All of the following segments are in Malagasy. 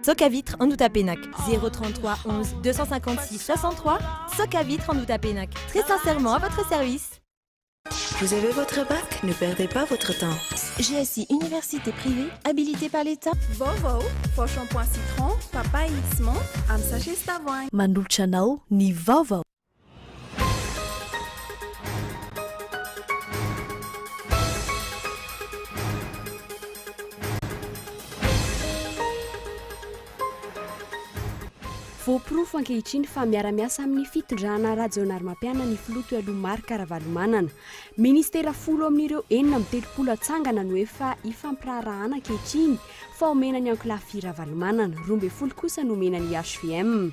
Soc à vitre en Outapenac 033 11 256 63. Soc à vitre en Outapenac. Très sincèrement à votre service. Vous avez votre bac, ne perdez pas votre temps. GSI Université privée, habilitée par l'État. VAOVAO, faux shampoing citron, papaye X-Mont, am sachet Stavoin. Mandultra anao ny VAOVAO. Voaporofo ankehitriny fa miara-miasa amin'ny fitondrana radionarym-piana ny filoto aloha maro karavalomanana. Ministera folo amin'ireo 9 atsangana no efa ifampirarahana ankehitriny fa omena ny ankolafy ravalomanana, 12 kosa no omena ny HVM.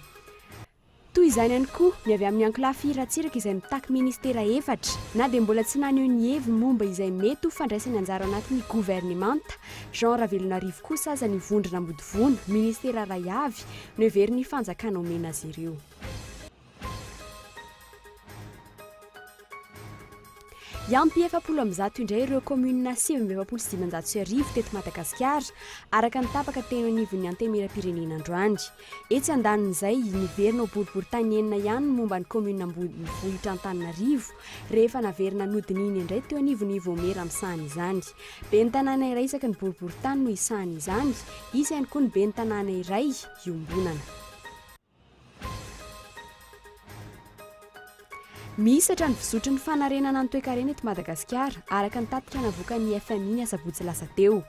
Toy izany ihany koa ny avy amin'ny ankolafy ratsiraka izay mitaky ministera efatra na dia mbola tsy naneho ny heviny momba izay mety ho fandraisany anjara anatin'ny gouvernemanta. Jean Ravelonarivo kosa aza ny vondrona ambodivono ministera ray avy no heveriny fanjakana omena azy ireo. Yampy 700 indray ireo komuna 726 teto Madagasikara araka ny tapaka teny anivon'ny antemera-pirenena Androany. Etsy andanin'izay niverina ho boribory-tany enina ihany momba ny komuna Vohitra Antananarivo rehefa naverina nodininy indray teo anivon'ny Voamera amin'ny sahany izany. Ben'ny tanàna iray isaky ny boribory-tany no isahany izany, isy ihany koa ny ben'ny tanàna iray iombonana. Misy hatrany fizotry ny fanarenana ny toe-karena eto Madagasikara araka ny tatika navoakan'ny FMI ny asabotsy lasa teo.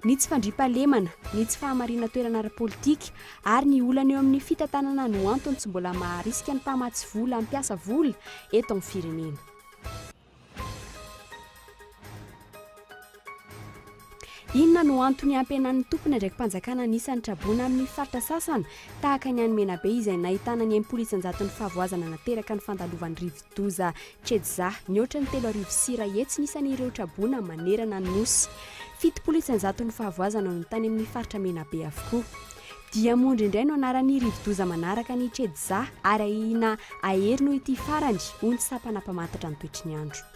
Ny tsy fandriam-pahalemana, ny tsy fahamarina toerana ara-politika ary ny olana eo amin'ny fitantanana no antony tsy mbola maharisika ny mpamatsy vola hampiasa vola eto amin'ny firenena. Inona no antony ampianan'ny tompony ndraiky mpanjakana anisan'ny trabona amin'ny faritra sasana tahaka ny any Menabe izay nahitana ny 900 ny fahavoazana nateraka ny fandalovan'ny rivo-doza Tsedza ny ohatran'ny 3,000 sira hetsy nisan'ireo trabona manerana ny nosy. 700 ny fahavoazana no tany amin'ny faritra Menabe avokoa. Diamondry indray no anaran'ny rivo-doza manaraka ny Tsedza ary ahina ahery no ity farany ho ny sapanapamantatra ny toetry ny andro.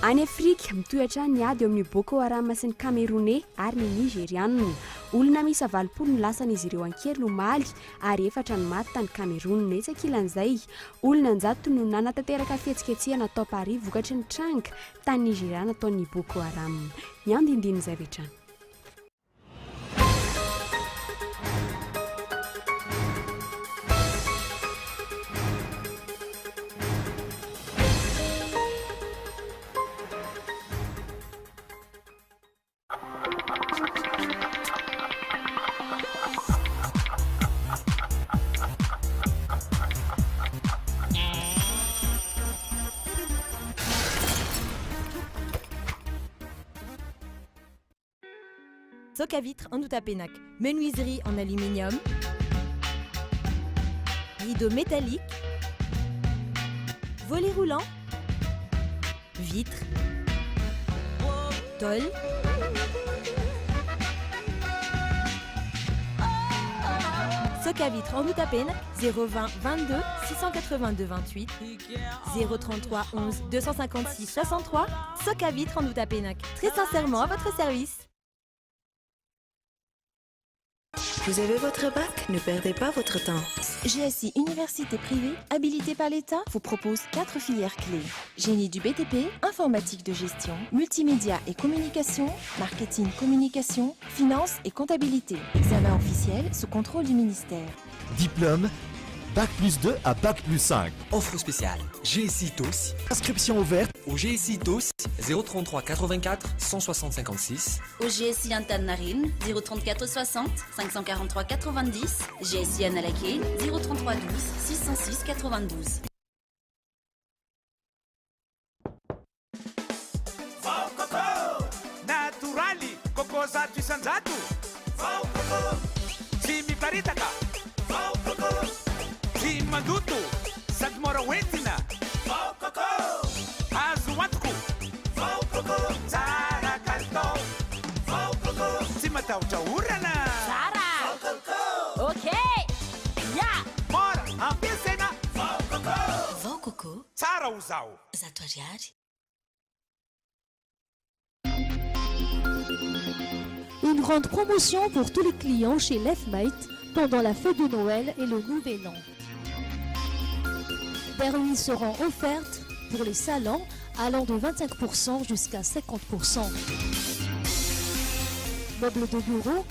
Any Afrique mitohatra ny ady eo amin'ny Boko Haram sy ny Camerounais ary ny Nigériana. Olona miisa 20 no lasan'izy ireo ankery no maly ary 4 ny maty tany Cameroun. Etsak'ilan'izay olona 9 no nanatanteraka fihetsiketsehana tao Paris vokatry ny tranga tany Nigériana ataon'ny Boko Haram. Ny andindiny izay rehetra. Soc à vitre en Outapenac. Menuiserie en aluminium. Rideaux métalliques. Volets roulants. Vitres. Tôle. Soc à vitre en Outapenac 020 22 682 28 033 11 256 63. Soc à vitre en Outapenac. Très sincèrement à votre service. Vous avez votre bac, ne perdez pas votre temps. GSI Université privée, habilitée par l'État, vous propose 4 filières clés. Génie du BTP, informatique de gestion, multimédia et communication, marketing communication, finance et comptabilité. Examen officiel sous contrôle du ministère. Diplôme, Bac plus 2 à Bac plus 5. Offre spéciale GSI TOS. Inscription ouverte Au GSI TOS 033 84 160 56. Au GSI Antananarivo 034 60 543 90. GSI Analake 033 12 606 92. Vao Coco Naturali Coco zato isanjato. Vao Coco Tsy miparitaka. Vao Coco Tsy mandoto sady mora hoentina. Vao Coco azo antoko. Vao Coco tsara kalitao. Vao Coco tsy matahotra orana. Tsara. Vao Coco Okej. Ja. mora ampiasaina. Vao Coco Vao Coco tsara ho zao. zato ariary. Une grande promotion pour tous les clients chez Lefmate pendant la fête de Noël et le Nouvel An. Des remises seront offertes pour les salons allant de 25% jusqu'à 50%. Meubles de bureau,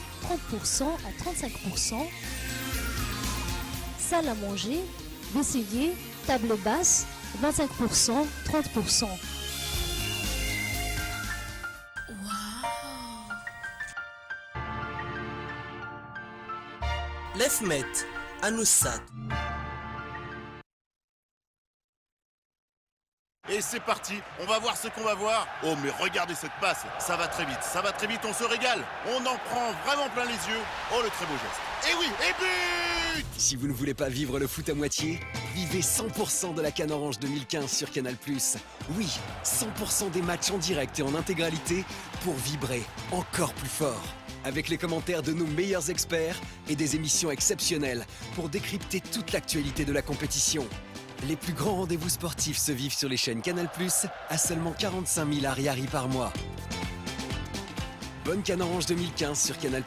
30% à 35%. Salle à manger, vaisselier, table basse, 25%, 30%. Lefmet, Anoussat. Et c'est parti, on va voir ce qu'on va voir. Oh mais regardez cette passe, ça va très vite, on se régale. On en prend vraiment plein les yeux. Oh le très beau geste. Et oui, et but! Si vous ne voulez pas vivre le foot à moitié, vivez 100% de la Canne Orange 2015 sur Canal+. Oui, 100% des matchs en direct et en intégralité pour vibrer encore plus fort. Avec les commentaires de nos meilleurs experts et des émissions exceptionnelles pour décrypter toute l'actualité de la compétition. Les plus grands rendez-vous sportifs se vivent sur les chaînes Canal+, à seulement 45 000 ariari par mois. Bonne Canne Orange 2015 sur Canal+.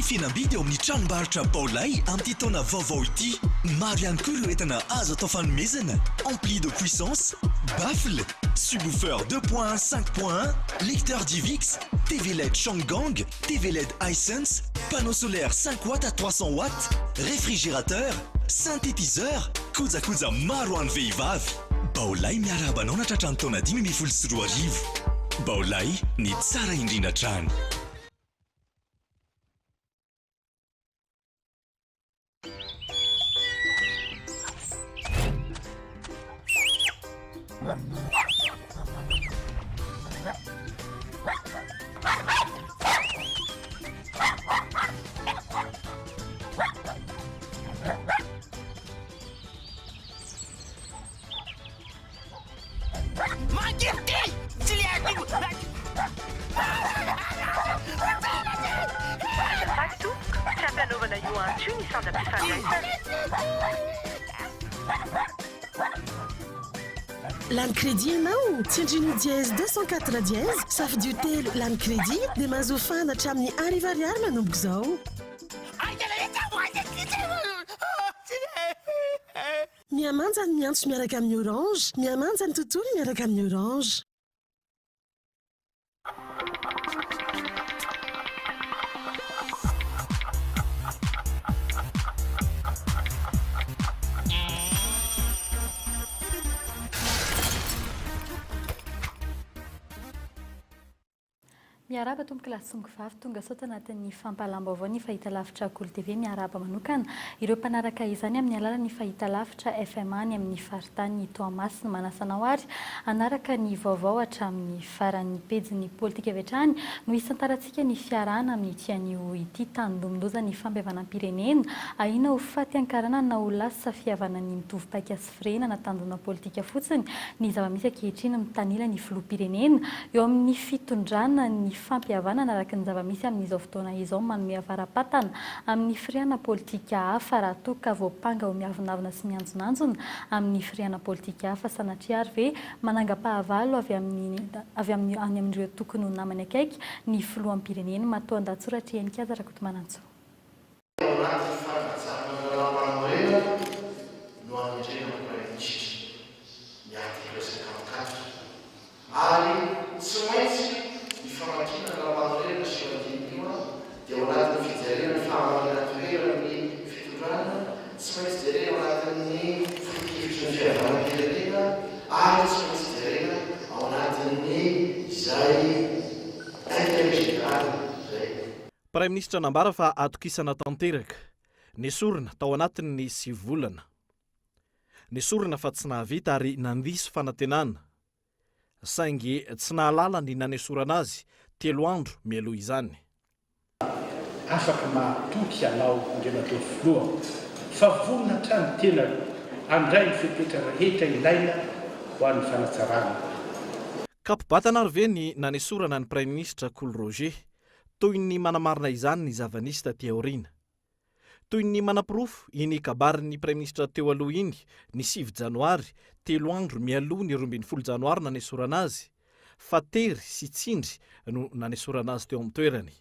Finabidi amin'ny tranombarotra Paolay amin'ny taona vaovao ity. Maro ihany koa ireo entana azo atao fanomezana. Ampli de puissance, baffle, subwoofer 2.1, 5.1, lecteur DivX, TV LED Shangang, TV LED Hisense, panneau solaire 5 watts à 300 watts, réfrigérateur, synthétiseur, kojakoja maro an'ny vehivavy. Paolay miarahaba anao natratrany taona 2024. Paolay ny tsara indrindra trano. L'an crédit ianao, tsindriny dièse 204 dièse, safidio telo l'an crédit dia mahazo fana hatramin'ny arivo ariary manomboka izao. Miamanja ny miantso miaraka amin'ny orange, miamanja ny tontolo miaraka amin'ny orange. Miaraba tomboka lasongo vavy tonga sao tanatin'ny fampahalam-baovao ny fahitalavitra KOLO TV miaraba manokana ireo mpanaraka izany amin'ny alalan'ny fahitalavitra FM ny amin'ny faritany Toamasina Manasana Hoary anaraka ny vaovao hatramin'ny faran'ny pejin'ny politika avetrany no isantarantsika ny fiarana amin'ny tian'io ity tanindondoza ny fampihavanam-pirenena ahina ho fatiankarana na ho lasa fihavana ny mitovy-paika sy firena na tandona politika fotsiny ny zava-misy ankehitriny mitanila ny filoham-pirenena eo amin'ny fitondrana ny fampihavana araka ny zava-misy amin'izao fotoana izao manome avaram-patana amin'ny firiana politika hafa raha toa ka voapanga ho miavinavina sy mianjonanjona amin'ny firiana politika hafa sanatria ary ve manangam-pahavalo avy amin'ireo tokony ho namany akaiky ny filoham-pirenena matoa andatsoratra enika zarakoto manantso. Praiminisitra nambara fa atokisana tanteraka nesorina tao anatin'ny 9 volana. Nesorina fa tsy nahavita ary nandiso fanantenana. Saingy tsy nahalala ny nanesorana azy 3 andro mialoha izany. Afaka mahatoky anao andriamatao filoha fa vonona trano tena andray ny fepetra rehetra ilaina ho an'ny fanatsarana. Kapobatana ary ve ny nanesorana ny praiminisitra KOLO Roger toy ny manamarina izany ny zavanisy taty aoriana. toy ny manam-pirofo iny kabarin'ny praiminisitra teo aloha iny ny 7 janoary 3 andro mialoha ny 12 janoary nanesorana azy fa tery sy tsindry no nanesorana azy teo amin'ny toerany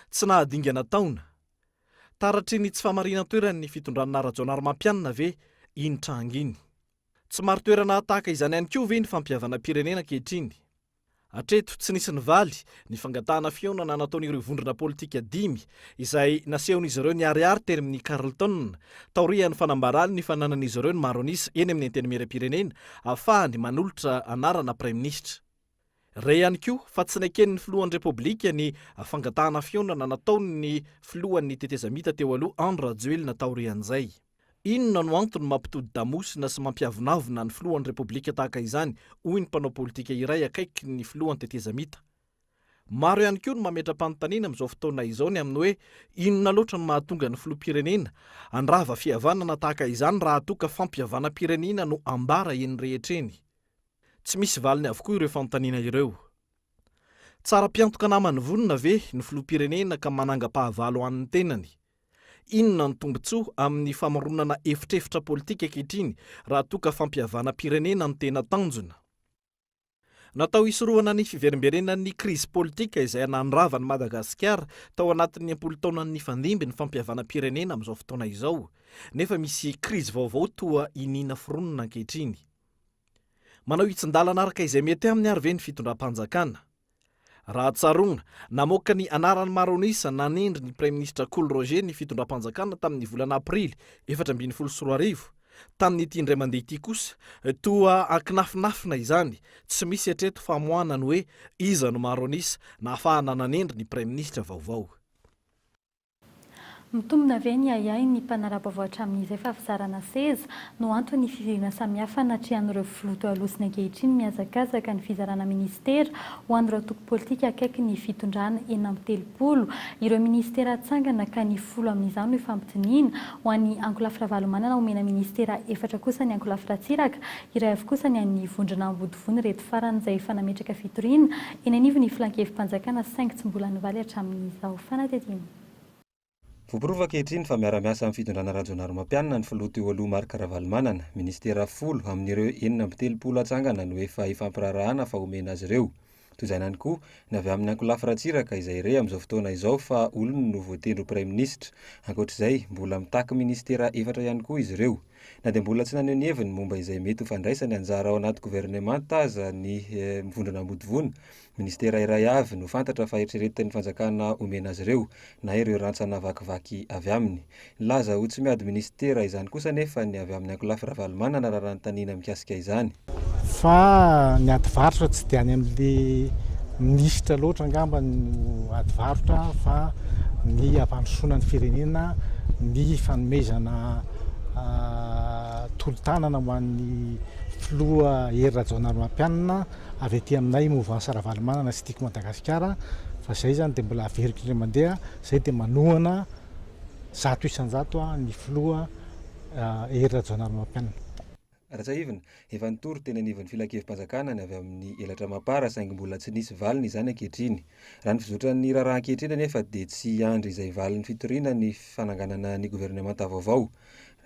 tsy nahadingana taona taratry ny tsy famarina toerany ny fitondrana rajonary mampianina ve iny tranga iny tsy maro toerana tahaka izany ihany koa ve ny fampihavana pirenena ankehitriny atreto tsy nisy nivaly ny fangatahana fionana nataon'ireo vondrona politika 5 izay nasehon'izy ireo ny ariary termin'ny Carleton taorian'ny fanambarany ny fananan'izy ireo ny maro anisa eny amin'ny antenimieram-pirenena ahafahany manolotra anarana praiminisitra re ihany koa fa tsy naken'ny filohan'ny repoblika ny fangatahana fionana nataony filohan'ny tetezamita teo aloha Andra Joelina taorian'izay inona no antony mampitody damosina sy mampiavonavona ny filohan'ny repoblika tahaka izany hoy ny mpanao politika iray akaiky ny filohan'ny tetezamita maro ihany koa no mametra-panontaniana amin'izao fotoana izao ny amin'ny hoe inona loatra no mahatonga ny filoha-pirenena andrava fihavanana tahaka izany raha toka fampihavana pirenena no ambara eny rehetra eny tsy misy valiny avokoa ireo fanontaniana ireo tsara mpiantoka namany vonona ve ny filoha-pirenena ka manangam-pahavalo an'ny tenany inona ny tombotsoa amin'ny famaronana efitrefitra politika ankehitriny raha toka fampihavana pirenena ny tena tanjona natao hisorohana ny fiverimberenan'ny krizy politika izay nanravany Madagasikara tao anatin'ny 10 taonan'ny fandimby ny fampihavana pirenena amin'izao fotoana izao nefa misy krizy vaovao toa inina fironona ankehitriny manao hitsin-dalana araka izay mety amin'ny arve ny fitondram-panjakana raha tsarona namoaka ny anarany maronisa nanendry ny praiminisitra Roger ny fitondram-panjakana tamin'ny volana aprily 2014 tamin'ny ity indray mandeha ity kosa toa ankinafinafina izany tsy misy hatreto famoanany hoe iza no maronisa na ahafahana nanendry ny praiminisitra vaovao mitombina ve ny ayay ny mpanara-baovao hatramin'izay fa fizarana seza no antony fizirana samihafa natrehan'ireo filoha alosina ankehitriny miazakazaka ny fizarana ministera ho an'ireo toko politika akaiky ny fitondrana 70 ireo ministera atsangana ka ny 10 amin'izany no efampitoniana ho an'ny ankolafira valomanana omena ministera 4 kosa ny ankolafira tsiraka iray avy kosa ny an'ny vondrona ambodivony reto farany izay efa nametraka fitoriana eny anivony filankevi-mpanjakana 5 tsy mbola nivaly hatramin'izao fanatetiana Voaporova ankehitriny fa miara-miasa amin'ny fitondrana rajonary mampianina ny filoha teo aloha Marc Ravalomanana, ministera 10 amin'ireo 70 atsangana no efa ifampirarahana fa omena azy ireo. Toy izany ihany koa ny avy amin'ny ankolafira tsiraka izay re amin'izao fotoana izao fa olony no voatendro praiminisitra. Ankoatr'izay mbola mitaky ministera 4 ihany koa izy ireo. Na dia mbola tsy naneho ny heviny momba izay mety ho fandraisany anjara ao anaty gouvernemanta aza ny mivondrona ambodivony. Ministera iray avy no fantatra fa eritreretin'ny fanjakana omena azy ireo na ireo rantsana vakivaky avy aminy. Laza ho tsy miady ministera izany kosa nefa ny avy amin'ny ankolafira Valomanana raha ranontaniana mikasika izany. Fa ny adivarotra tsy dia any amin'ilay minisitra loatra angamba no adivarotra fa ny ampandrosoana ny firenena ny fanomezana tolo-tanana ho an'ny filoha hery rajonary mampianina avy aty aminay mouvance Ravalomanana sy tiako Madagasikara fa izay zany dia mbola averiko indray mandeha izay dia manohana 100 isan-jato ny filoha hery rajonary mampianina. Ratsaivina, efa nitory teny anivon'ny filankevi-mpanjakana ny avy amin'ny elatra mapara saingy mbola tsy nisy valiny izany ankehitriny. Raha ny fizotran'ny raharaha ankehitriny anefa dia tsy andry izay valin'ny fitoriana ny fananganana ny gouvernemanta vaovao.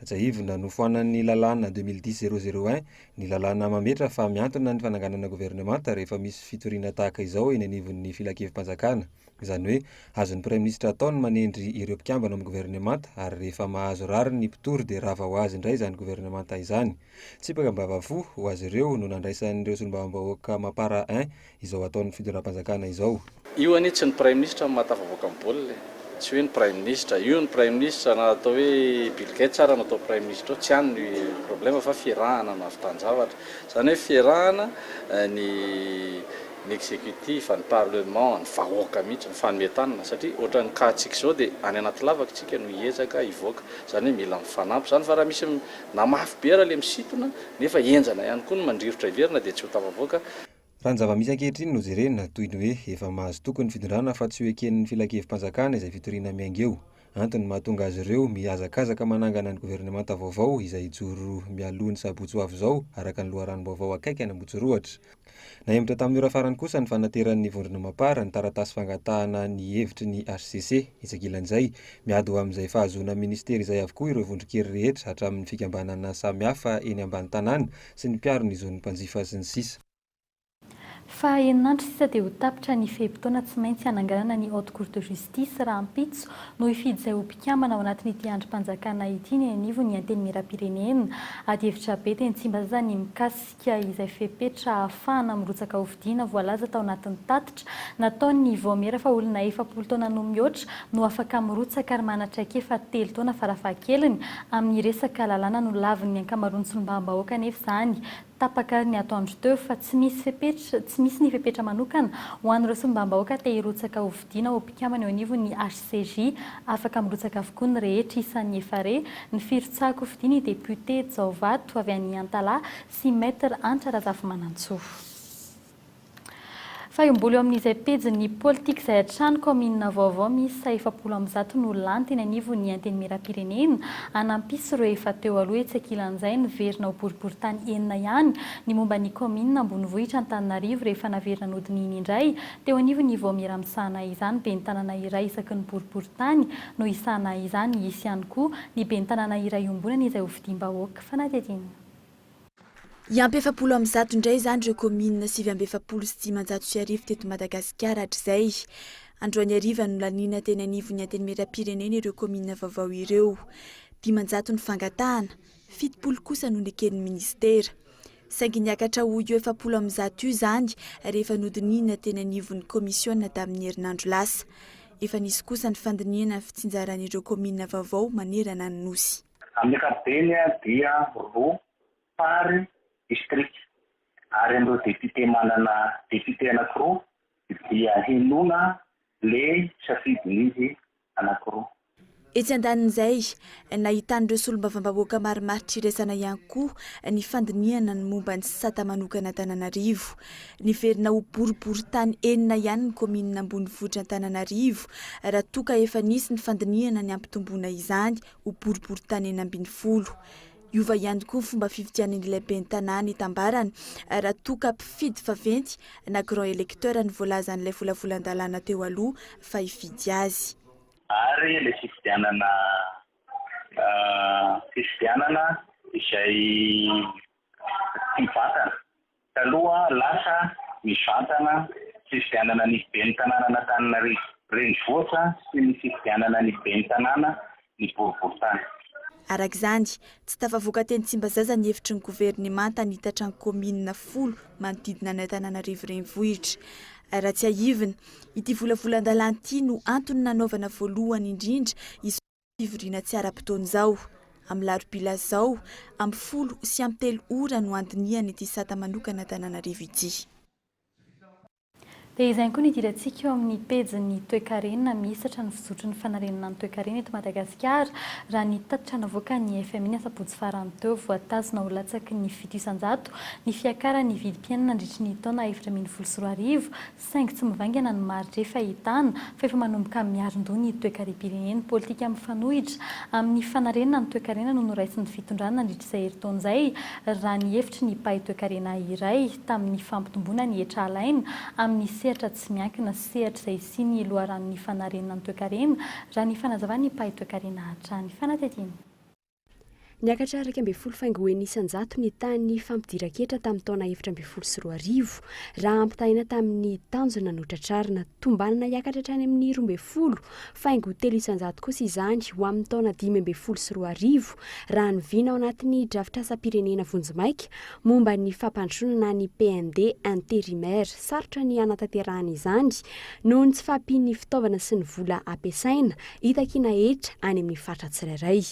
Ratsaivina no foanan'ny lalàna 2010-001 ny lalàna mametra fa miantona ny fananganana gouvernemanta rehefa misy fitoriana tahaka izao eny anivon'ny filankevi-mpanjakana. Izany hoe azon'ny praiminisitra ataony manendry ireo mpikambana amin'ny gouvernemanta ary rehefa mahazo rary ny mpitory dia rava ho azy indray izany gouvernemanta izany. Tsipaka mbavafo ho azy ireo no nandraisan'ireo solombavam-bahoaka mapara 1 izao ataon'ny fitondram-panjakana izao. Io anie tsy ny praiminisitra matafavoaka amin'ny baolina. Tsy hoe ny praiminisitra, io ny praiminisitra na atao hoe bilgay tsara natao praiminisitra tsy any ny problema fa fiarahana no avy tanjavatra. Izany hoe fiarahana ny exécutif, ny parlement, ny vahoaka mihitsy, ny fanometanana satria ohatran'ny katsika izao dia any anaty lavaka tsika no hiezaka hivoaka. Izany hoe mila mifanampy zany fa raha misy namafy be ara le misintona nefa enjana ihany koa no mandrivotra iverina dia tsy ho tafavoaka. Raha ny zava-misy ankehitriny no jerena toy ny hoe efa mahazo tokony fitondrana fa tsy ho eken'ny filankevi-mpanjakana izay fitoriana miainga eo. Antony mahatonga azy ireo mihazakazaka manangana ny governemanta vaovao izay joro mialony sabotsy ho avy izao araka ny loharanom-baovao akaiky any Ambotsotrohatra. Nahemitra tamin'ny ora farany kosa ny fanateran'ny vondrona mapara ny taratasy fangatahana ny hevitry ny HCC. Itsakilan'izay miady ho amin'izay fahazoana ministera izay avokoa ireo vondronkely rehetra hatramin'ny fikambanana samihafa eny ambany tanàna sy ny mpiaro ny zon'ny mpanjifa sy ny sisa. Fa eninandro sisa dia ho tapitra ny fehim-potoana tsy maintsy hananganana ny haute cour de justice raha ampitso no hifidy izay ho mpikambana ao anatin'ity androm-panjakana ity ny anivo ny anteny miram-pirenena. Ady hevitra be teny Tsimbazaza ny mikasika izay fepetra ahafahana mirotsaka hovidiana voalaza tao anatin'ny tatitra nataony Vaomera fa olona 70 taona no mihoatra no afaka mirotsaka ary manatraiky efa 3 taona farafahakeliny amin'ny resaka lalàna no lavin'ny ankamaroany solombavambahoaka nefa izany tapaka ny atoandro teo fa tsy misy ny fepetra manokana ho an'ireo solombavambahoaka te hirotsaka hovidiana ho mpikambana eo anivo ny HCJ afaka mirotsaka avokoa ny rehetra isan'ny efare ny firotsaka hovidiana député Jaovato avy any Antala sy maître Antra Razafy Manantsoa. Fa iombolo eo amin'izay pejy ny politique izay hatrany commune vaovao misy 700 no lanty ny anivo ny anteny miram-pirenena anampisy ireo efa teo aloha etsakilan'izay niverina ho boriboritany 9 ihany ny momba ny commune Ambonivohitra Antananarivo rehefa naverina nodininy indray teo anivo ny Vaomera misahana izany be ny tanàna iray isaky ny boriboritany no isahana izany isy ihany koa ny be ny tanàna iray ombonana izay hovidim-bahoaka fanadidina. Iampy 700 indray izany ireo commune 760 teto Madagasikara hatr'izay. Androany hariva no lanina teny anivo ny anteny miram-pirenena ireo commune vaovao ireo. 500 ny fangatahana, 70 kosa no neken'ny ministera. Saingy niakatra ho eo 700 io izany rehefa nodinina teny anivon'ny komisiona tamin'ny herinandro lasa. Efa nisy kosa ny fandiniana fitsinjaran'ireo commune vaovao manerana ny nosy. Amin'ny ankapobeny dia roa pary district ary ireo député manana député anankiroa dia henona le safidin'izy anankiroa. Etsy andanin'izay nahitan'ireo solombavambahoaka marimaritra iraisana ihany koa ny fandiniana ny momba ny sata manokana Antananarivo. Niverina ho boriboritany 9 ihany ny commune Ambonivohitra Antananarivo raha toa ka efa nisy ny fandiniana ny ampitomboana izany ho boriboritany 920. Iova ihany koa fomba fividian'ilay ben'ny tanàna itambarana raha toa ka mpifidy vaventy na grand électeur ny voalazan'ilay volavolan-dalàna teo aloha fa hifidy azy. Ary ilay fifidianana izay mivantana. Taloha lasa mivantana fifidianana ny ben'ny tanàna n'Antananarivo renivohitra sy ny fifidianana ny ben'ny tanàna ny boriboritany. Arak'izany, tsy tafavoaka teny Tsimbazaza ny hevitry ny governemanta nitatra ny commune 10 manodidina ny Antananarivo renivohitra. Raha tsy ahivina, ity volavolan-dalàna ity no antony nanaovana voalohany indrindra izy fivoriana tsy ara-potoana izao. Amin'ny larobila izao, amin'ny 10 sy amin'ny 3 ora no andiniany ity sata manokana Antananarivo ity. Dia izany koa ny idirantsika eo amin'ny pejy ny toe-karena misatra ny fizotry ny fanarenana ny toe-karena eto Madagasikara raha ny tatitra navoaka ny FMI ny sabotsy farany teo voatazona ho latsaky ny 700 ny fiakara ny vidim-piainana nandritry ny taona 2024 saingy tsy mivaingana ny maritra efa ahitana fa efa manomboka miaron-doha ny toe-karem-pirenena politika mifanohitra amin'ny fanarenana ny toe-karena no noraisin'ny fitondrana nandritry izay herintaona izay raha ny hevitry ny mpahay toe-karena iray tamin'ny fampitomboana ny hetra alaina amin'ny sehatra tsy miankina sehatra izay sy ny loharan'ny fanarenana ny toe-karena raha ny fanazavana ny mpahay toe-karena hatrany fanatetiana. Niakatra 12 faingo enisan-jato ny tany fampidiran-ketra tamin'ny taona 2024 raha ampitaina tamin'ny tanjona notratrarina tombanana iakatra hatrany amin'ny 12 faingo 300 kosa izany ho amin'ny taona 2024 raha niviana ao anatin'ny drafitra-asa-pirenena vonjimaika momba ny fampandrosoana ny PND intérimaire sarotra ny anatanterahana izany noho ny tsy fahampian'ny fitaovana sy ny vola ampiasaina hitakina hetra any amin'ny faritra tsirairay.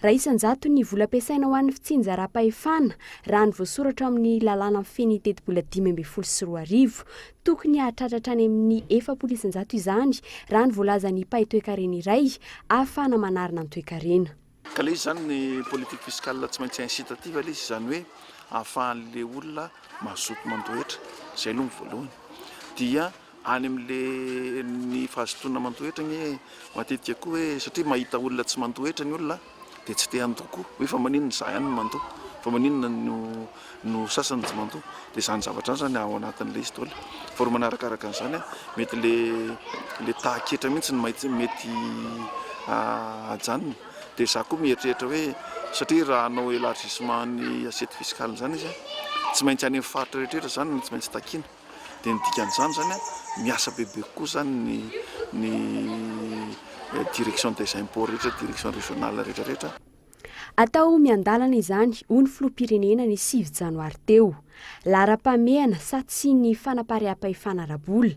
Raha isan-jato ny vola ampiasaina ho an'ny fitsinja raha-pahefana raha ny voasoratra amin'ny lalàna feny teti-bola 2024 tokony hahatratratra any amin'ny 400 izany raha ny voalaza ny mpahay toe-karena iray ahafahana manarina ny toe-karena. Ka ilay izy zany ny politique fiscale tsy maintsy incitative ilay izy izany hoe ahafahan'ilay olona mazoto mandohetra izay aloha ny voalohany dia any amin'le ny fahazotoana mantoetra ny matetika koa hoe satria mahita olona tsy mantoetra ny olona dia tsy te handoko hoe fa maninona za ihany no mantoa fa maninona no sasany tsy mantoa dia zany zavatra zany ao anatin'le izy tola for manarakaraka an'izany mety le tahaketra mihitsy ny mety ajanona dia za koa mieritreritra hoe satria raha hanao élargissement ny assiette fiscale zany izy tsy maintsy any amin'ny faritra rehetrrehetra zany tsy maintsy takiana dia ny dikan'izany zany miasa bebe kokoa zany ny direction des impôts rehetra direction régionale rehetrarehetra. Atao miandalana izany ho ny filoham-pirenena ny 9 janoary teo. Lara-pamehana sa tsy ny fanapaream-pahefana arabola.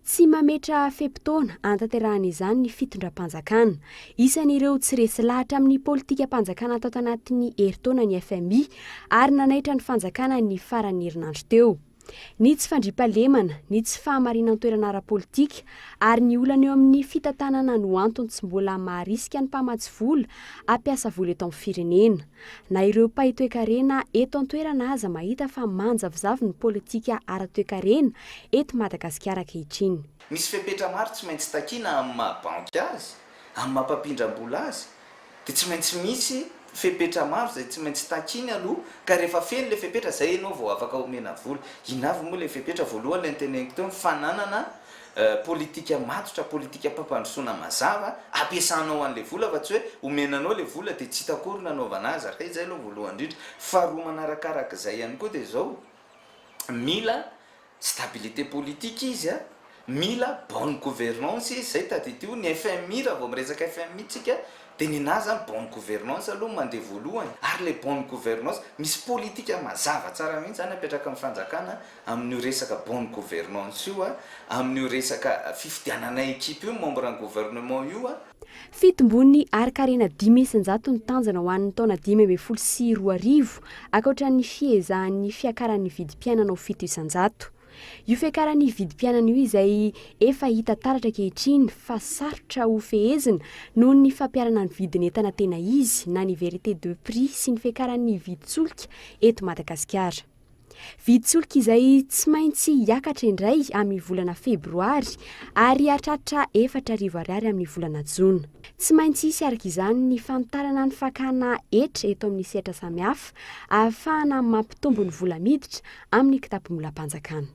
Tsy mametra fepitoana antanterahana izany ny fitondram-panjakana. Isan'ireo tsy resy lahatra amin'ny politika panjakana tao tanatin'ny herintaona ny FMI ary nanaitra ny fanjakana ny faran'ny herinandro teo. Ny tsy fandriampahalemana, ny tsy fahamarinana toerana ara-politika ary ny olana eo amin'ny fitantanana no antony tsy mbola maharisika ny mpamatsy vola ampiasa vola eto amin'ny firenena. Na ireo mpahi-toekarena eto an-toerana aza mahita fa manjavozavo ny politika ara-toekarena eto Madagasikara ankehitriny. Misy fepetra maro tsy maintsy takiana amin'ny mahabanky azy, amin'ny mampampindram-bola azy, dia tsy maintsy misy fepetra maro zay tsy maintsy takiana aloha ka rehefa feno le fepetra zay ianao vao afaka omena vola. Inavy moa le fepetra voalohany le teneniko teo fananana politika matotra, politika pampandrosoana mazava ampiasanao an'le vola fa tsy hoe omenanao le vola dia tsy hitakory nanaovana azy ary zay aloha voalohany indrindra. Faharoa manarakaraka izay ihany koa dia zao mila stabilité politique izy mila bonne gouvernance izy zay tadidio ny FMI raha vao miresaka FMI tsika dia ninazy zany bonne gouvernance aloha mandeha voalohany ary le bonne gouvernance misy politika mazava tsara mihitsy zany apetraka amin'ny fanjakana amin'io resaka bonne gouvernance io amin'io resaka fifidianana ekipe io membre ny gouvernement io Fitombony arkarena 500 ny tanjana ho an'ny taona 2024 ankoatran'ny fiezahan'ny fiakaran'ny vidim-piainana ho 700. Io fiakaran'ny vidim-piainana io izay efa hita taratra ankehitriny fa sarotra ho fehezina noho ny fampiarana ny vidin'entana tena izy na ny vérité de prix sy ny fiakaran'ny viditsolika eto Madagasikara. Viditsolika izay tsy maintsy hiakatra indray amin'ny volana febroary ary hahatratra 4,000 ariary amin'ny volana jona. Tsy maintsy hisy araka izany ny fantarana ny fakana etra eto amin'ny sehatra samihafa ahafahana mampitombo ny vola miditra amin'ny kitapo-molam-panjakana.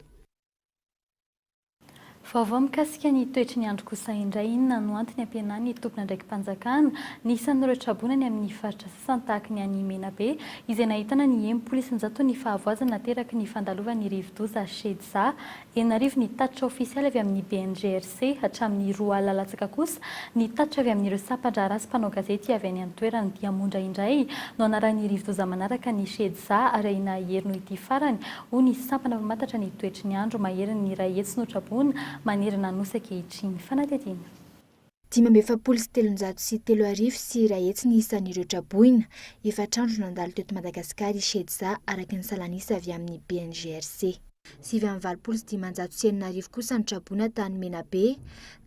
Vaovao mikasika ny toetry ny andro kosa indray inona no antony ampianany tompona ndraiky mpanjakana ny isan'ireo trabonany amin'ny faritra sasany tahaka ny any Menabe izay nahitana ny 10% ny fahavoazana nateraky ny fandalovan'ny rivo-doza Shedza enarivo ny tatitra ofisialy avy amin'ny BNGRC hatramin'ny 2 alina latsaka kosa ny tatitra avy amin'ireo sampandra rasy mpanao gazety avy any an-toerany dia mondra indray no anaran'ny rivo-doza manaraka ny Shedza ary ahina herino ity farany ho ny sampana mamantatra ny toetry ny andro maheriny ny ray hetsy no trabona manerana nosy ankehitriny fanatetiana. 5,703 sy ray hetsy ny isan'ireo traboina efa trandro nandalo teto Madagasikara i Shedza araka ny salanisa avy amin'ny BNGRC. 7,590 kosa ny traboina tany Menabe,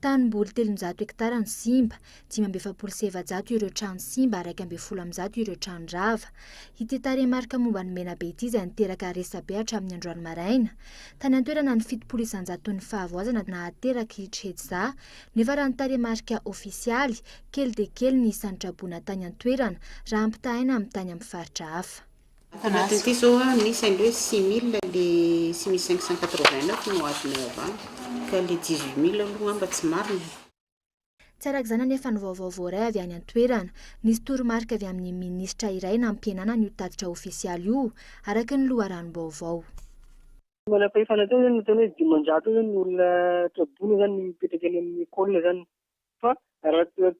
tanimboly 300 hektara ny simba, 5,700 ireo trano simba ary 1,0 ireo trano rava. Ity tarehimarika momba ny Menabe ity izay niteraka resabe hatramin'ny androany maraina. Tany an-toerana ny 7,100 ny fahavoazana nahateraka i Shedza, nefa raha ny tarehimarika ofisialy kely dia kely ny isan'ny traboina tany an-toerana raha ampitahaina amin'ny tany amin'ny faritra hafa. Anatin'ity zao nisy an'ireo 6,000 le 6,589 no azony avany ka le 18,000 aloha amba tsy marina. Tsy araka izany nefa ny vaovao iray avy any an-toerana nisy toromarika avy amin'ny minisitra iray nampienana ny tatitra ofisialy io araka ny loharanom-baovao. Manam-pahefana teo zany natao hoe 500 zany olona trabona zany mipetraka eny amin'ny école zany fa raha toa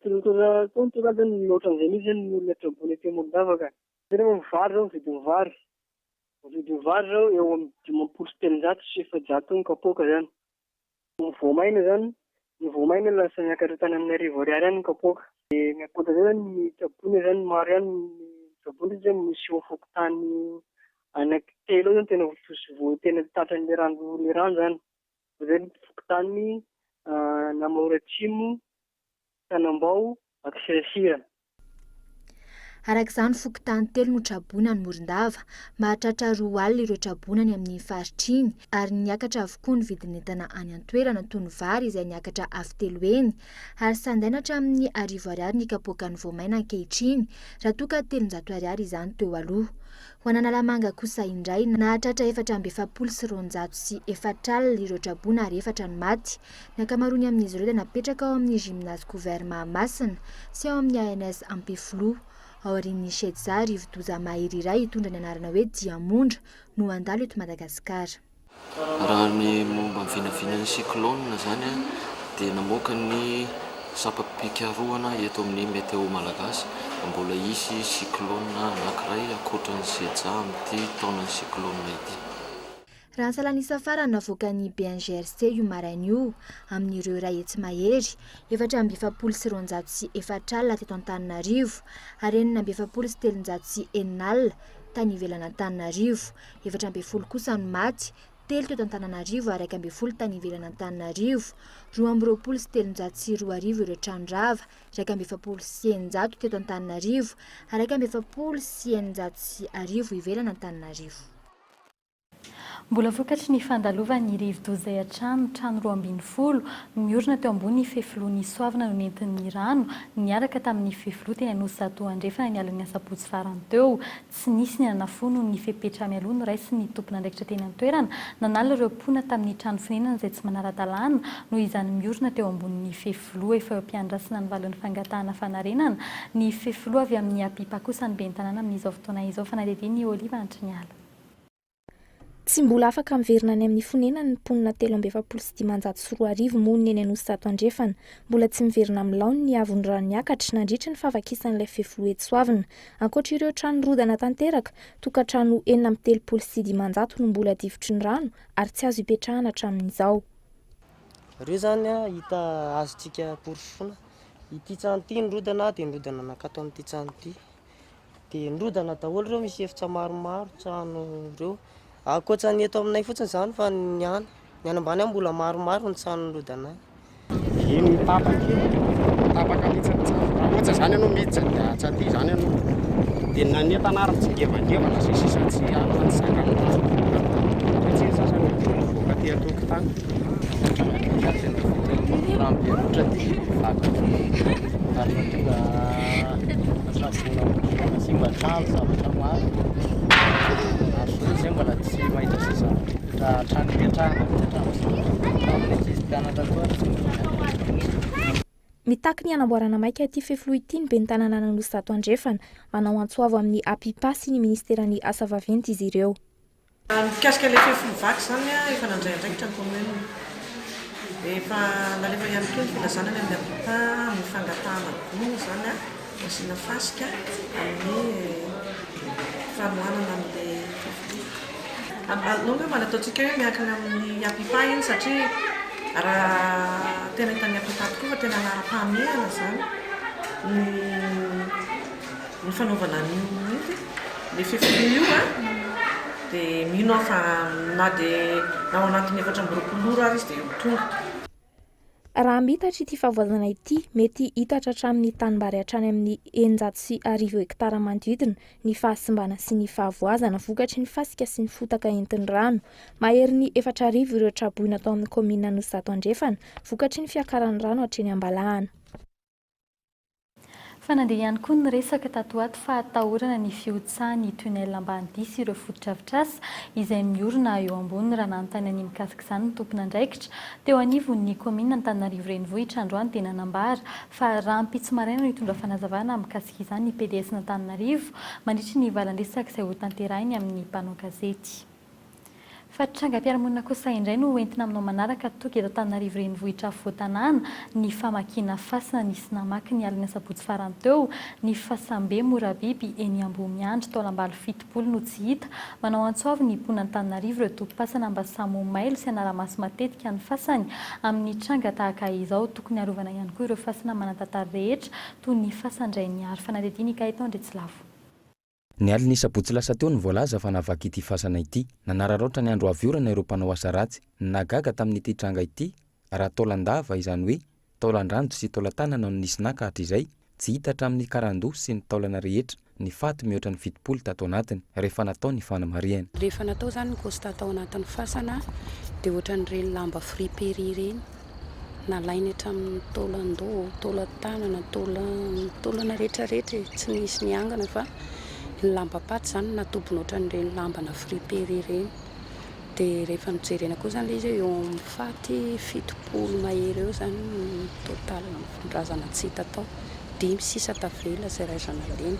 zany ohatran'izay mihitsy zany ny olona trabona teo Moldavaka. Tena mivary zao vidin'ny vary. Vidin'ny vary zao eo amin'ny 5,700 sy 700 ny kapoaka zany. Ny voamaina zany, ny voamaina lasa miakatra tany amin'ny 1000 ariary any ny kapoaka. Ny akota zay zany ny trabona zany maro ihany ny trabona zany misy mifoky tany anankitelo zany tena tena tatran'le rano zany. Zay mifoky tany Namaoratsimo, Tanambao, Akisirasira. Arak'izany fokontany telo no trabona ny Morondava, mahatratra 2 alina ireo trabonany amin'ny faritra iny ary niakatra avokoa ny vidin'entana any an-toerana toy ny vary izay niakatra avy telo eny ary sandainatra amin'ny 10 ariary ny kapoakan'ny voamaina ankehitriny raha toa ka 300 ariary izany teo aloha. Ho an'analamanga kosa indray nahatratra 424 alina ireo trabona ary 4 ny maty. Ny ankamaroany amin'izy ireo dia napetraka ao amin'ny gymnase couvert Mahamasina sy ao amin'ny ANS Ampifloa. Aorian'ny Shedza rivo-doza mahery iray hitondra ny anarana hoe Diamondra no andalo eto Madagasikara. Raha ny momba vinavinan'ny cyclone zany dia namoaka ny sapapikaroana eto amin'ny météo malagasy mbola isy cyclone anankiray ankoatran'ny Shedza amin'ity taonan'ny cyclone ity. Raha ny salanisa farany navoaka ny BNGRC io maraina io amin'ireo iray etsy mahery 424 alina teto Antananarivo ary 424 alina tany ivelany Antananarivo, 420 kosa no maty, 3 teto Antananarivo ary 12 tany ivelany Antananarivo, 224 ireo tranondrava, 279 teto Antananarivo ary 279 ivelany Antananarivo. Mbola vokatry ny fandalovan'ny rivo-doza trano 240 miorina teo ambony fefilon'ny soavana no nentin'ny rano niaraka tamin'ny fefilo teny Anosy Zato andrefana ny alan'ny asabotsy farany teo. Tsy nisy ny anafono ny fepetra mialoha no raisy ny tompona andraikitra teny an-toerana nanala ireo mpona tamin'ny trano finanana izay tsy manara-dalàna noho izany miorina teo ambony fefilo efa mpiandrasana ny valon'ny fangatahana fanarenana ny fefilo avy amin'ny apipa kosa ny bentanana amin'izao fotoana izao. Fanadidiny Oliva Antriniala. Tsy mbola afaka miverina any amin'ny fonenana ny mponina 375 monina eny Anosy Zato andrefana, mbola tsy miverina amin'ny laony ny avony rano niakatra nandritra ny fahavakisan'ilay fefilo eto Soavina. Ankoatra ireo trano rodana tanteraka, tokantrano 436 no mbola difotry ny rano ary tsy azo ipetrahana hatramin'izao. Ireo zany hita azontsika porofona. Ity trano ity nirodana dia nirodana nakato amin'ity trano ity. Dia nirodana daholo ireo, misy efitra maromaro trano ireo. Ankoatra ny eto aminay fotsiny zany fa ny ambany mbola maromaro ny trano nirodana. Iny tapaka mihitsy raha ohatra zany ianao miditra dia atsaty zany ianao dia nanentana ary mitsingevangevana sy sisa tsy afaka nisangana tsy sasany voaka ty atokotany ramberotra ty ary tonga atrabona simba trano zavatra maro ary zay mbola tsy mahita sisa raha trano ipetrahana Mitaky ny anamboarana maika ity fefilo ity ny ben'ny tanàna Anosy Zato andrefana, manao antsoavo amin'ny apipa sy ny ministeran'ny asa vaventy izy ireo. Mikasika ilay fefilo vaky zany efa nandray andraikitra ny komuna. Efa nalefa ihany koa ny filazanany amin'ny apipa amin'ny fangatahana gony zany asiana fasika amin'ny fanohanana amin'ilay fefilo. Nonga manataontsika hoe miankina amin'ny apipa iny satria raha tena hitany apipa tokoa fa tena lara-pahamehana zany ny fanaovana an'io le fefilo io dia mino fa na dia ao anatin'ny 420 ary izy dia tonga. Raha mitatra ity fahavoazana ity, mety hitatra hatramin'ny tanimbary hatrany amin'ny 910 hektara manodidina ny fahasimbana sy ny fahavoazana vokatry ny fasika sy ny fotaka entin'ny rano. Mahery ny 4,000 ireo traboina atao amin'ny komina Anosy Zato andrefana vokatry ny fiakaran'ny rano hatreny Ambalahana. Fanandeha ihany koa ny resaka tato ato fa atahorana ny fiotsahan'ny tunnel ambany sy ireo fototra-afitrasa izay miorina eo ambony raha nanontany any mikasika izany ny tompona andraikitra teo anivon'ny komina Antananarivo renivohitra androany dia nanambara fa raha ampitso maraina no hitondra fanazavana mikasika izany ny PDS n'Antananarivo mandritra ny valan-dresaka izay ho tanterahiny amin'ny mpanao gazety. Fa trangam-piarahamonina kosa indray no entina aminao manaraka toky eto Antananarivo renivohitra voatanana ny famakiana fasana nisy namaky ny alin'ny asabotsy farany teo ny fasambe morabiby eny Ambomiandry taolambalo 70 no tsy hita. Manao antsoavy ny mponina Antananarivo ireo tompom-pasana mba samo mailo sy anara-maso matetika ny fasany amin'ny tranga tahaka izao. Tokony arovana ihany koa ireo fasana manatantara rehetra toy ny fasandray ny ary. Fanadidiny Kahitao Ndretsilavo. Ny alin'ny sabotsy lasa teo ny voalaza fa navaky ity fasana ity. Nanararoatra ny andro aviorana ireo mpanao asa ratsy. Nagaga tamin'ity tranga ity raha taolandava izany hoe taolandrano sy taolantanana no nisy naka hatr'izay tsy hita hatramin'ny karandoha sy ny taolana rehetra ny faty mihoatra ny 70 tato anatiny rehefa natao ny fanamariana. Rehefa natao zany ny constat tao anatin'ny fasana dia ohatran'ireny lamba friperie ireny nalainy hatramin'ny taolan-doha, taolan-tanana, taolana rehetrarehetra tsy nisy niangana fa ny lamba-paty zany natobiny ohatran'ireny lambana friperie ireny. Dia rehefa nijerena koa zany izy eo amin'ny faty 70 mahery eo zany ny total razana tsy hita tao 5 6 tavela zay raizana lena.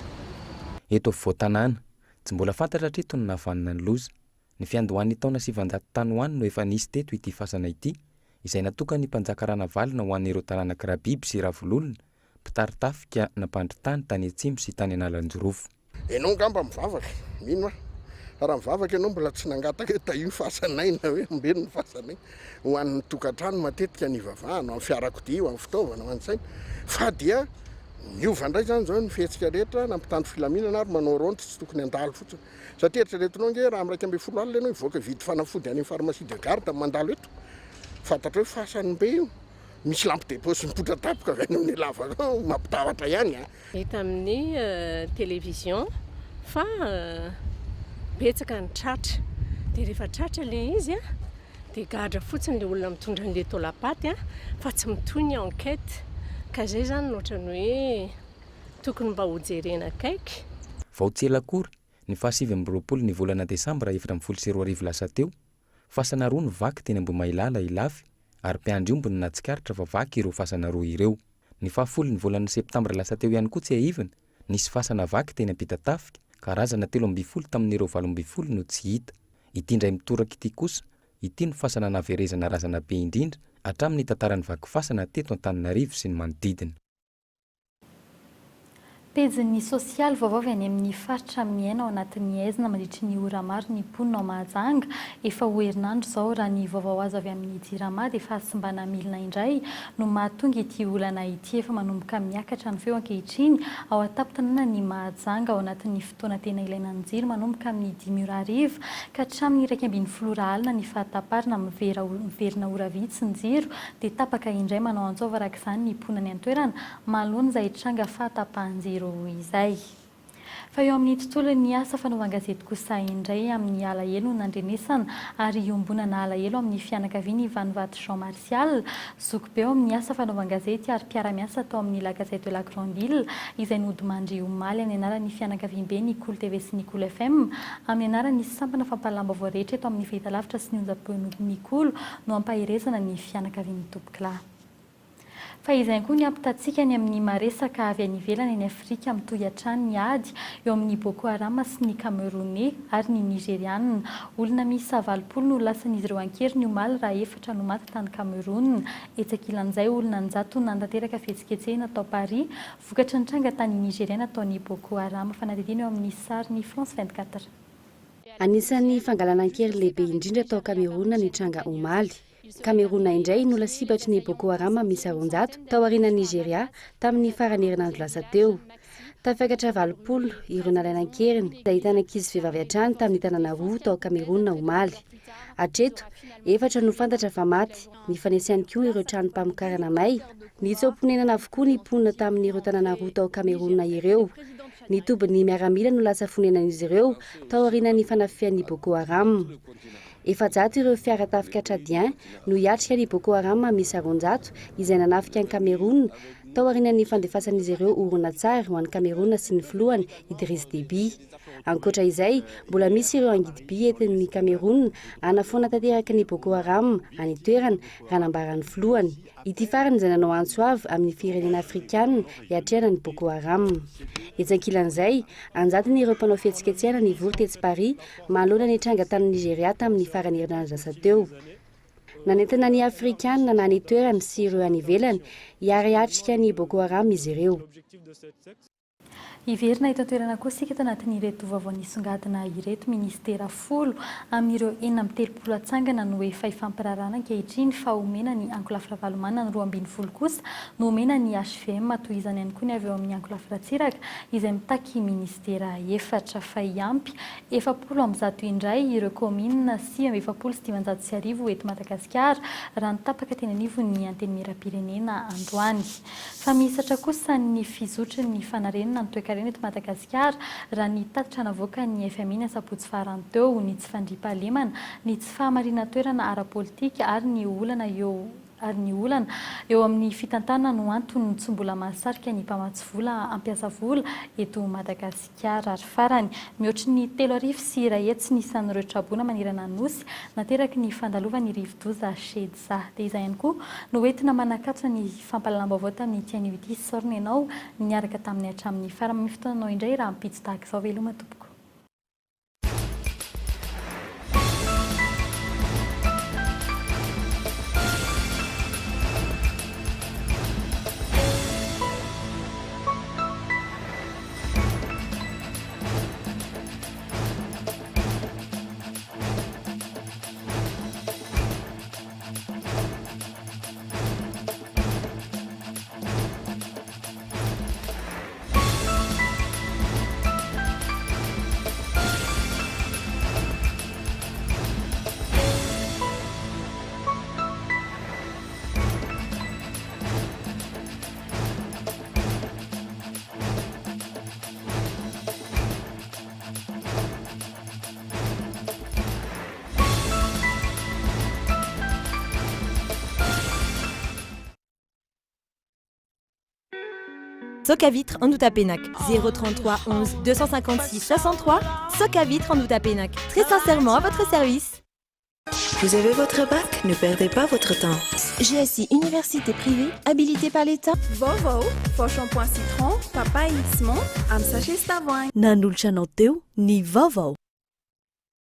Eto voatanana tsy mbola fantatra treto ny navanana ny loza. Ny fiandohan'ny taona 700 tany hoany no efa nisy teto ity fasana ity izay natokany mpanjaka ranavalina ho an'ireo tanàna Kirabiby sy Ravololona, mpitarintafika nampandritany tany Atsimo sy tany Analanjorofo. Enao ngamba mivavaka, mino raha mivavaka ianao mbola tsy nangataka tahiny fasanay na hoe mbeny ny fasanay ho an'ny tokantrano matetika ny vavahana amin'ny fiarakodia ho amin'ny fitaovana ho an'saina fa dia miova indray zany zao ny fihetsika rehetra nampitandro filaminana ary manao rôntra tsy tokony andalo fotsiny satria eritreretinao nge raha amin'ny 1 alina ianao ivoaka vidy fanafody any amin'ny pharmacie de garde mandalo eto fantatra hoe fasan'ny be io misy lampe dépôt sy mipotra tapoka avy any amin'ny lavaka mampitahotra ihany hita amin'ny télévision fa betsaka ny tratra dia rehefa tratra le izy dia gadra fotsiny le olona mitondra an'le taolapaty fa tsy mitohy ny enquête ka zay zany ohatrany hoe tokony mba ho jerena akaiky. Vao tsy ela akory ny 27 ny volana Desambra 2012 lasa teo fasana roa ny vaky teny Ambohimailala Ilafy ary mpiandry-omby no natsikaritra fa vaky ireo fasana roa ireo. Ny 10 ny volana Septambra lasa teo ihany koa tsy ahivana nisy fasana vaky teny Ampitatafika karazana 13 tamin'ireo 12 no tsy hita. Ity indray mitoraka ity kosa ity no fasana naverezana razana be indrindra hatramin'ny tantaran'ny vaky fasana teto Antananarivo sy ny manodidina. Pejin'ny sosialy vaovao avy any amin'ny faritra miaina ao anatin'ny aizina mandritry ny ora maro ny mponina ao Mahajanga efa ho herinandro zao raha ny vaovao azo avy amin'ny jirama dia efa simbana milina indray no mahatonga ity olana ity efa manomboka miakatra ny feo ankehitriny ao an-tampon-tanàna ny Mahajanga ao anatin'ny fotoana tena ilaina ny jiro manomboka amin'ny 10:00 ka hatramin'ny 1:40 alina ny fahataparana miverina ora vitsy ny jiro dia tapaka indray manao antsova araka izany ny mponina ny an-toerana manoloana izay tranga fahatapahan-jiro izay. Fa eo amin'ny tontolon'ny asa fanaovan-gazety kosa indray amin'ny alahelo no nandrenesana ary iombonana alahelo amin'ny fianakaviany Vanovato Jean Martial zoko be ao amin'ny asa fanaovan-gazety ary mpiara-miasa tao amin'ny La Gazette de la Grande Île izay nodimandry omaly amin'ny anaran'ny fianakaviam-be ny KOLO TV sy ny KOLO FM amin'ny anaran'ny sampana fampalalambavao rehetra eto amin'ny fahitalavitra sy ny onjam-peon'ny KOLO no ampahirezana ny fianakavian'ny tompokila. Fa izay koa ny ampitatsika ny amin'ny maresaka avy any ivelany any Afrika mitohy hatrany ny ady eo amin'ny Boko Haram sy ny Camerounais ary ny Nigériana. Olona miisa 20 no lasan'izy ireo ankery ny omaly raha 4 no maty tany Cameroun. Etsakilan'izay olona 9 nantanteraka fihetsiketsehina tao Paris vokatry ny tranga tany Nigériana ataon'ny Boko Haram fanadidina eo amin'ny sary ny France 24. Anisan'ny fangalanan-kery lehibe indrindra tao Cameroun ny tranga omaly. Cameroun indray no lasibatry ny Boko Haram miisa 100 tao aoriana Nigeria tamin'ny farany herinandro lasa teo. Tafakatra 20 ireo nalanan-keriny ahitana ankizy vehivavy hatrany tamin'ny tanàna roa tao Cameroun omaly. Hatreto 4 no fantatra fa maty. Nifanesy ihany koa ireo trano mpamokarana may. Nitsaom-ponenana avokoa ny mponina tamin'ireo tanàna roa tao Cameroun ireo. Ny tobin'ny miaramila no lasa fonenan'izy ireo tao aorian'ny fanafian'ny Boko Haram. 700 ireo fiara tafika Tchadien no hiatrika ny Boko Haram miisa 100 izay nanafika ny Cameroun tao aorian'ny fandefasan'izy ireo horonan-tsary ho an'ny Cameroun sy ny filohany Idriss Déby. Ankoatra izay, mbola misy ireo angidim-by entin'ny Cameroun anafoana tanteraka ny Boko Haram any toerana raha nambaran'ny filohany. Ity farany izay nanao antso avy amin'ny firenena afrikana hiatrehana ny Boko Haram. Etsakilan'izay, anjatiny ireo mpanao fihetsiketsehana nivory tetsy Paris manoloana ny tranga tany Nigeria tamin'ny farany herinandro lasa teo. Nanentina ny afrikana na ny toerana sy ireo any ivelany hiara-hiatrika ny Boko Haram izy ireo. Iverina eto an-toerana koa sika eto anatin'ireto vaovao nisongadina ireto ministera folo amin'ireo 6 atsangana no efa ifampirarana ankehitriny fa omena ny ankolafy valomana ny 12 kosa no omena ny HVM toy izany ihany koa ny avy eo amin'ny ankolafy ratsiraka izay mitaky ministera 4 fa iampy 70 indray ireo commune sy 790 eto Madagasikara raha nitapaka teny anivo ny anteny miram-pirenena androany. Fa misatra kosa ny fizotry ny fanarenana ny toekarena eto Madagasikara raha ny tatitra navoaka ny FMI sabotsy farany teo ny tsy fandriampahalemana ny tsy fahamarina toerana ara-politika ary ny olana eo amin'ny fitantana no antony tsy mbola mahasarika ny mpamatsy vola ampiasa vola eto Madagasikara ary farany mihoatry ny 3 sy 1 hetsy nisan'ireo trabona manirana nosy nateraky ny fandalovany rivodoza shedza dia izay ihany koa no entina manakatra ny fampalalam-baovao tamin'ny tianio ity sorona ianao niaraka tamin'ny hatramin'ny farany fotoananao indray raha mpitso tahaka izao veloma tompoko. Soc à vitre en Outapenac 033 11 256 63 Soc à vitre en Outapenac. Très sincèrement à votre service. Vous avez votre bac? Ne perdez pas votre temps. GSI Université privée habilitée par l'État. VAOVAO, shampoing citron, papaye, simon, am sachet stavoin. Nan'olotra anao teo ny VAOVAO.